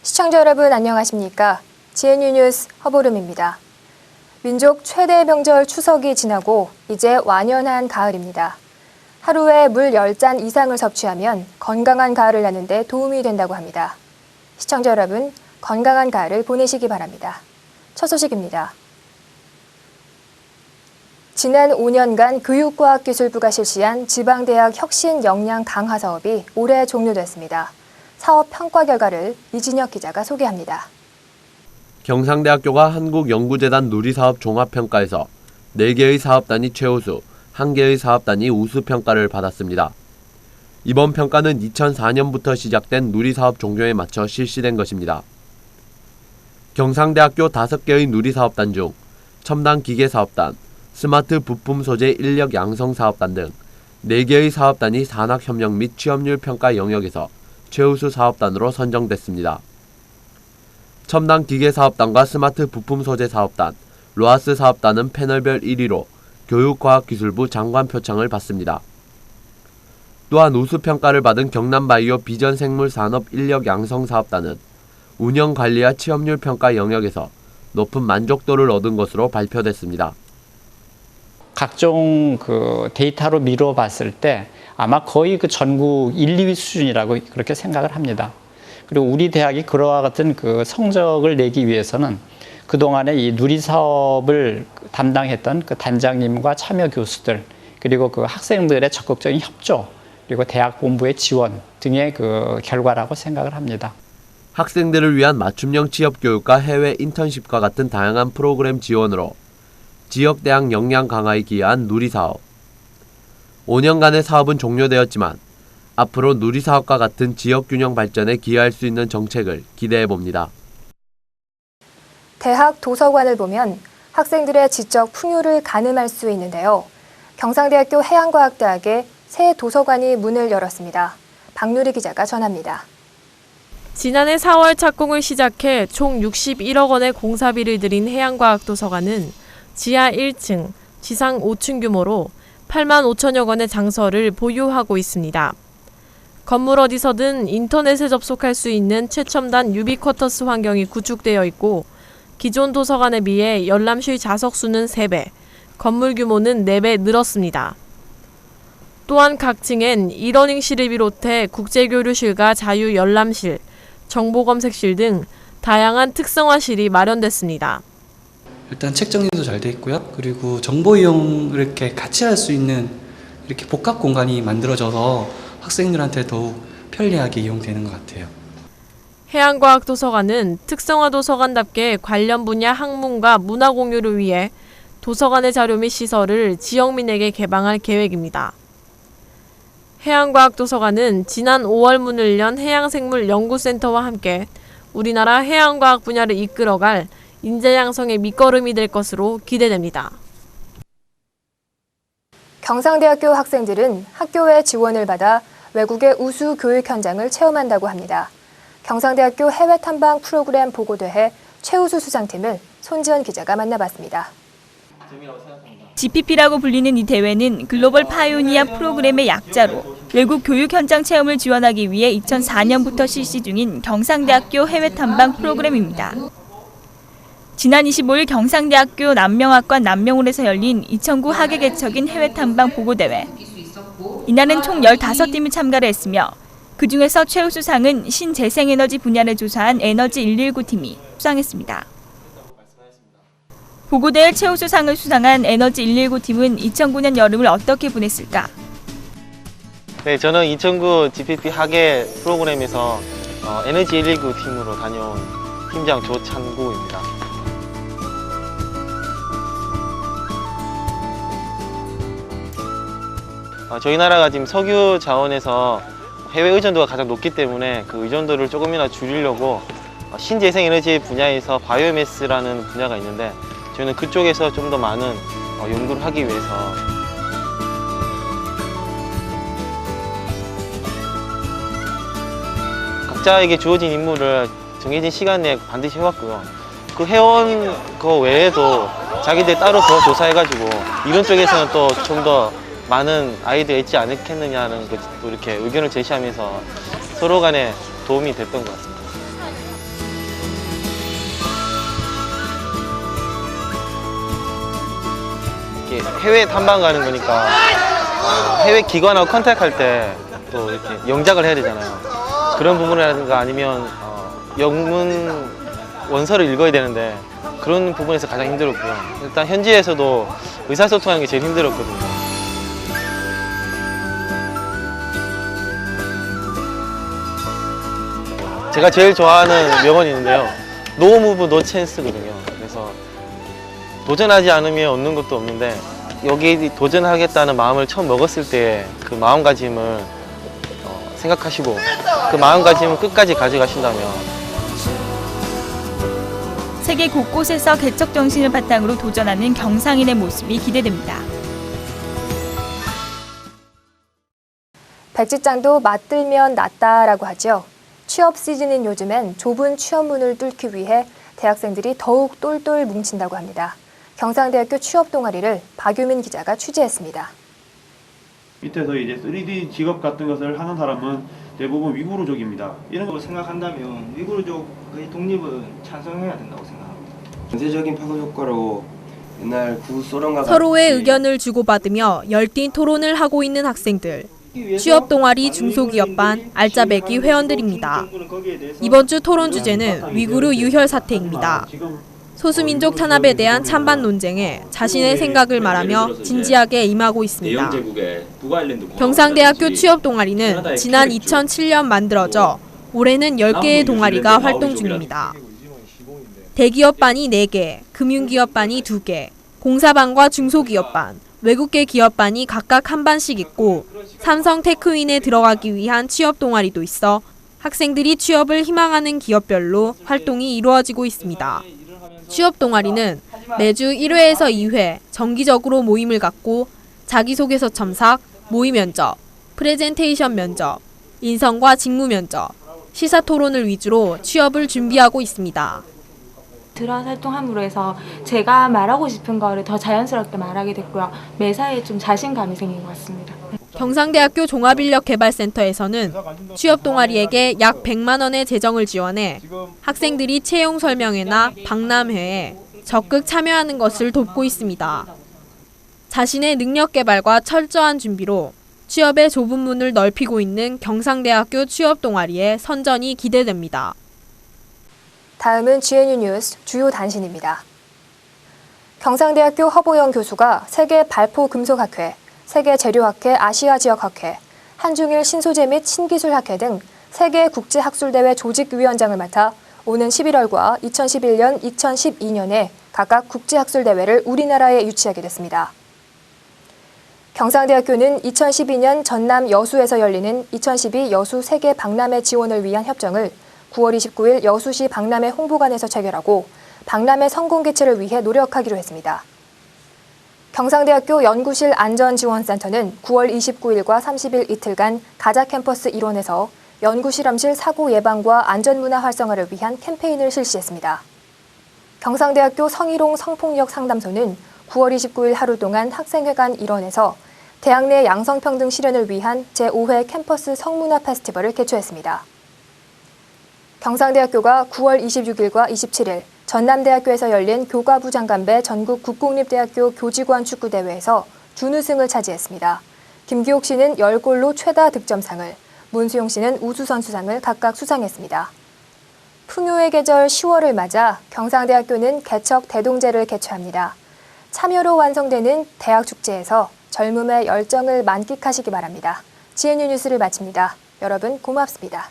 시청자 여러분 안녕하십니까? GNU 뉴스 허보름입니다. 민족 최대 명절 추석이 지나고 이제 완연한 가을입니다. 하루에 물 10잔 이상을 섭취하면 건강한 가을을 나는 데 도움이 된다고 합니다. 시청자 여러분, 건강한 가을을 보내시기 바랍니다. 첫 소식입니다. 지난 5년간 교육과학기술부가 실시한 지방대학 혁신 역량 강화 사업이 올해 종료됐습니다. 사업 평가 결과를 이진혁 기자가 소개합니다. 경상대학교가 한국연구재단 누리사업 종합평가에서 4개의 사업단이 최우수, 1개의 사업단이 우수평가를 받았습니다. 이번 평가는 2004년부터 시작된 누리사업 종료에 맞춰 실시된 것입니다. 경상대학교 5개의 누리사업단 중 첨단 기계사업단, 스마트 부품 소재 인력 양성 사업단 등 4개의 사업단이 산학협력 및 취업률 평가 영역에서 최우수 사업단으로 선정됐습니다. 첨단 기계사업단과 스마트 부품 소재 사업단, 로하스 사업단은 패널별 1위로 교육과학기술부 장관 표창을 받습니다. 또한 우수평가를 받은 경남바이오 비전생물산업 인력 양성 사업단은 운영관리와 취업률 평가 영역에서 높은 만족도를 얻은 것으로 발표됐습니다. 각종 데이터로 미루어 봤을 때 아마 거의 전국 1, 2위 수준이라고 그렇게 생각을 합니다. 그리고 우리 대학이 그와 같은 성적을 내기 위해서는 그동안에 이 누리사업을 담당했던 단장님과 참여 교수들, 그리고 학생들의 적극적인 협조, 그리고 대학 본부의 지원 등의 결과라고 생각을 합니다. 학생들을 위한 맞춤형 취업교육과 해외 인턴십과 같은 다양한 프로그램 지원으로 지역대학 역량 강화에 기여한 누리사업. 5년간의 사업은 종료되었지만 앞으로 누리사업과 같은 지역균형 발전에 기여할 수 있는 정책을 기대해봅니다. 대학 도서관을 보면 학생들의 지적 풍요를 가늠할 수 있는데요. 경상대학교 해양과학대학에 새 도서관이 문을 열었습니다. 박누리 기자가 전합니다. 지난해 4월 착공을 시작해 총 61억 원의 공사비를 들인 해양과학도서관은 지하 1층, 지상 5층 규모로 8만 5천여 건의 장서를 보유하고 있습니다. 건물 어디서든 인터넷에 접속할 수 있는 최첨단 유비쿼터스 환경이 구축되어 있고 기존 도서관에 비해 열람실 좌석 수는 3배, 건물 규모는 4배 늘었습니다. 또한 각 층엔 이러닝실을 비롯해 국제교류실과 자유열람실, 정보검색실 등 다양한 특성화실이 마련됐습니다. 일단 책 정리도 잘 돼 있고요. 그리고 정보 이용을 이렇게 같이 할 수 있는 이렇게 복합 공간이 만들어져서 학생들한테 더욱 편리하게 이용되는 것 같아요. 해양과학도서관은 특성화 도서관답게 관련 분야 학문과 문화 공유를 위해 도서관의 자료 및 시설을 지역민에게 개방할 계획입니다. 해양과학도서관은 지난 5월 문을 연 해양생물연구센터와 함께 우리나라 해양과학 분야를 이끌어갈 인재 양성의 밑거름이 될 것으로 기대됩니다. 경상대학교 학생들은 학교의 지원을 받아 외국의 우수 교육 현장을 체험한다고 합니다. 경상대학교 해외 탐방 프로그램 보고대회 최우수 수상팀을 손지연 기자가 만나봤습니다. GPP라고 불리는 이 대회는 글로벌 파이오니아 프로그램의 약자로 외국 교육 현장 체험을 지원하기 위해 2004년부터 실시 중인 경상대학교 해외 탐방 프로그램입니다. 지난 25일 경상대학교 남명학관 남명홀에서 열린 2009 학예 개척인 해외 탐방 보고대회. 이날은 총 15팀이 참가를 했으며 그중에서 최우수상은 신재생에너지 분야를 조사한 에너지 119팀이 수상했습니다. 보고대회 최우수상을 수상한 에너지 119팀은 2009년 여름을 어떻게 보냈을까? 네, 저는 2009 GPP 학예 프로그램에서 에너지 119 팀으로 다녀온 팀장 조찬구입니다. 저희 나라가 지금 석유 자원에서 해외 의존도가 가장 높기 때문에 그 의존도를 조금이나 줄이려고 신재생에너지 분야에서 바이오매스라는 분야가 있는데 저희는 그쪽에서 좀 더 많은 연구를 하기 위해서 각자에게 주어진 임무를 정해진 시간 내에 반드시 해왔고요. 그 해온 거 외에도 자기들 따로 더 조사해가지고 이런 쪽에서는 또 좀 더 많은 아이디어가 있지 않겠느냐는 또 이렇게 의견을 제시하면서 서로 간에 도움이 됐던 것 같습니다. 이렇게 해외 탐방 가는 거니까 해외 기관하고 컨택할 때 또 이렇게 영작을 해야 되잖아요. 그런 부분이라든가 아니면 영문 원서를 읽어야 되는데 그런 부분에서 가장 힘들었고요. 일단 현지에서도 의사소통하는 게 제일 힘들었거든요. 제가 제일 좋아하는 명언이 있는데요. No move, no chance거든요. 그래서 도전하지 않으면 얻는 것도 없는데 여기 도전하겠다는 마음을 처음 먹었을 때 그 마음가짐을 생각하시고 그 마음가짐을 끝까지 가져가신다면 세계 곳곳에서 개척 정신을 바탕으로 도전하는 경상인의 모습이 기대됩니다. 백지장도 맞들면 낫다라고 하죠. 취업 시즌인 요즘엔 좁은 취업문을 뚫기 위해 대학생들이 더욱 똘똘 뭉친다고 합니다. 경상대학교 취업 동아리를 박유민 기자가 취재했습니다. 밑에서 이제 3D 직업 같은 것을 하는 사람은 대부분 위구르족입니다. 이런 거 생각한다면 위구르족의 독립은 찬성해야 된다고 생각합니다. 전세적인 파급 효과로 옛날 구소련과 서로의 의견을 주고받으며 열띤 토론을 하고 있는 학생들. 취업 동아리 중소기업반 알짜배기 회원들입니다. 이번 주 토론 주제는 위구르 유혈 사태입니다. 소수민족 탄압에 대한 찬반 논쟁에 자신의 생각을 말하며 진지하게 임하고 있습니다. 경상대학교 취업 동아리는 지난 2007년 만들어져 올해는 10개의 동아리가 활동 중입니다. 대기업반이 4개, 금융기업반이 2개, 공사반과 중소기업반, 외국계 기업반이 각각 한 반씩 있고 삼성 테크윈에 들어가기 위한 취업 동아리도 있어 학생들이 취업을 희망하는 기업별로 활동이 이루어지고 있습니다. 취업 동아리는 매주 1회에서 2회 정기적으로 모임을 갖고 자기소개서 첨삭, 모의 면접, 프레젠테이션 면접, 인성과 직무 면접, 시사 토론을 위주로 취업을 준비하고 있습니다. 들어와서 활동함으로 해서 제가 말하고 싶은 거를 더 자연스럽게 말하게 됐고요. 매사에 좀 자신감이 생긴 것 같습니다. 경상대학교 종합인력개발센터에서는 취업 동아리에게 약 100만 원의 재정을 지원해 학생들이 채용 설명회나 박람회에 적극 참여하는 것을 돕고 있습니다. 자신의 능력 개발과 철저한 준비로 취업의 좁은 문을 넓히고 있는 경상대학교 취업 동아리의 선전이 기대됩니다. 다음은 GNU 뉴스 주요 단신입니다. 경상대학교 허보영 교수가 세계 발포금속학회, 세계재료학회 아시아지역학회, 한중일 신소재 및 신기술학회 등 세계 국제학술대회 조직위원장을 맡아 오는 11월과 2011년, 2012년에 각각 국제학술대회를 우리나라에 유치하게 됐습니다. 경상대학교는 2012년 전남 여수에서 열리는 2012 여수 세계 박람회 지원을 위한 협정을 9월 29일 여수시 박람회 홍보관에서 체결하고 박람회 성공 개최를 위해 노력하기로 했습니다. 경상대학교 연구실 안전지원센터는 9월 29일과 30일 이틀간 가자 캠퍼스 일원에서 연구실험실 사고 예방과 안전문화 활성화를 위한 캠페인을 실시했습니다. 경상대학교 성희롱 성폭력 상담소는 9월 29일 하루 동안 학생회관 일원에서 대학 내 양성평등 실현을 위한 제5회 캠퍼스 성문화 페스티벌을 개최했습니다. 경상대학교가 9월 26일과 27일 전남대학교에서 열린 교과부 장관배 전국 국공립대학교 교직원 축구대회에서 준우승을 차지했습니다. 김기옥 씨는 10골로 최다 득점상을, 문수용 씨는 우수선수상을 각각 수상했습니다. 풍요의 계절 10월을 맞아 경상대학교는 개척 대동제를 개최합니다. 참여로 완성되는 대학축제에서 젊음의 열정을 만끽하시기 바랍니다. GNU 뉴스를 마칩니다. 여러분 고맙습니다.